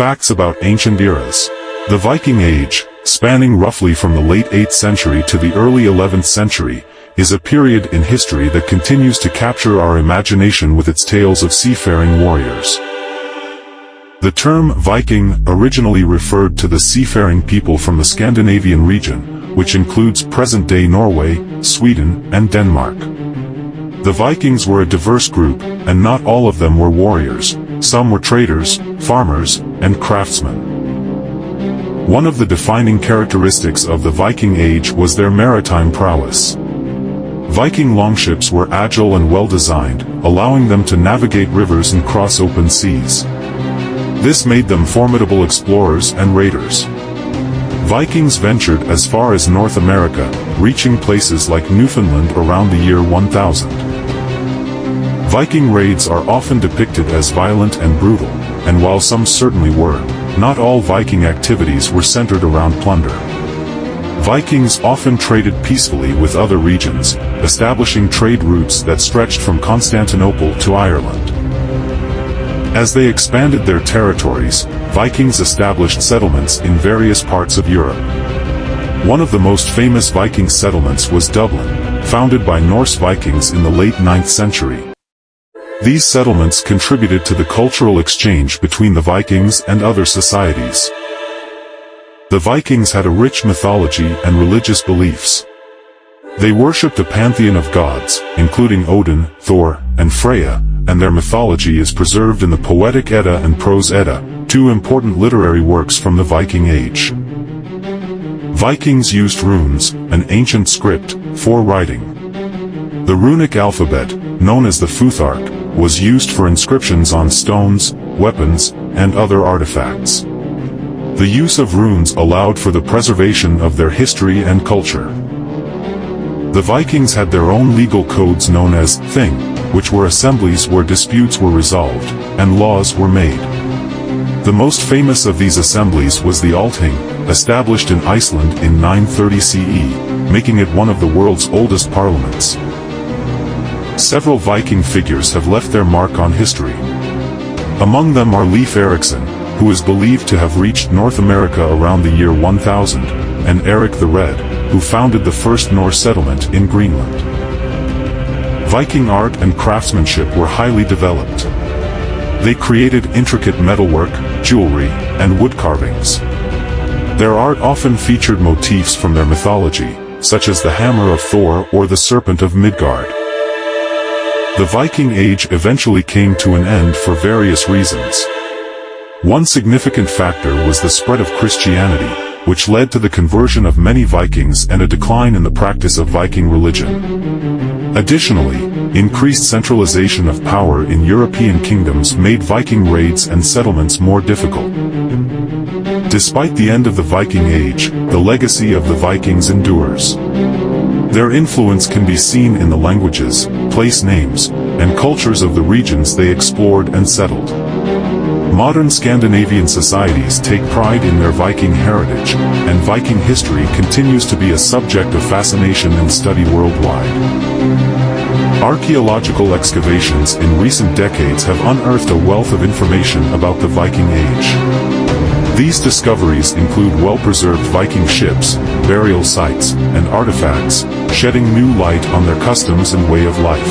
Facts about ancient eras. The Viking Age, spanning roughly from the late 8th century to the early 11th century, is a period in history that continues to capture our imagination with its tales of seafaring warriors. The term Viking originally referred to the seafaring people from the Scandinavian region, which includes present-day Norway, Sweden, and Denmark. The Vikings were a diverse group, and not all of them were warriors. Some were traders, farmers, and craftsmen. One of the defining characteristics of the Viking Age was their maritime prowess. Viking longships were agile and well-designed, allowing them to navigate rivers and cross open seas. This made them formidable explorers and raiders. Vikings ventured as far as North America, reaching places like Newfoundland around the year 1000. Viking raids are often depicted as violent and brutal, and while some certainly were, not all Viking activities were centered around plunder. Vikings often traded peacefully with other regions, establishing trade routes that stretched from Constantinople to Ireland. As they expanded their territories, Vikings established settlements in various parts of Europe. One of the most famous Viking settlements was Dublin, founded by Norse Vikings in the late 9th century. These settlements contributed to the cultural exchange between the Vikings and other societies. The Vikings had a rich mythology and religious beliefs. They worshipped a pantheon of gods, including Odin, Thor, and Freya, and their mythology is preserved in the Poetic Edda and Prose Edda, two important literary works from the Viking Age. Vikings used runes, an ancient script, for writing. The runic alphabet, known as the Futhark, was used for inscriptions on stones, weapons, and other artifacts. The use of runes allowed for the preservation of their history and culture. The Vikings had their own legal codes known as Thing, which were assemblies where disputes were resolved, and laws were made. The most famous of these assemblies was the Althing, established in Iceland in 930 CE, making it one of the world's oldest parliaments. Several Viking figures have left their mark on history. Among them are Leif Erikson, who is believed to have reached North America around the year 1000, and Eric the Red, who founded the first Norse settlement in Greenland. Viking art and craftsmanship were highly developed. They created intricate metalwork, jewelry, and wood carvings. Their art often featured motifs from their mythology, such as the hammer of Thor or the serpent of Midgard. The Viking Age eventually came to an end for various reasons. One significant factor was the spread of Christianity, which led to the conversion of many Vikings and a decline in the practice of Viking religion. Additionally, increased centralization of power in European kingdoms made Viking raids and settlements more difficult. Despite the end of the Viking Age, the legacy of the Vikings endures. Their influence can be seen in the languages, place names, and cultures of the regions they explored and settled. Modern Scandinavian societies take pride in their Viking heritage, and Viking history continues to be a subject of fascination and study worldwide. Archaeological excavations in recent decades have unearthed a wealth of information about the Viking Age. These discoveries include well-preserved Viking ships, burial sites, and artifacts, shedding new light on their customs and way of life.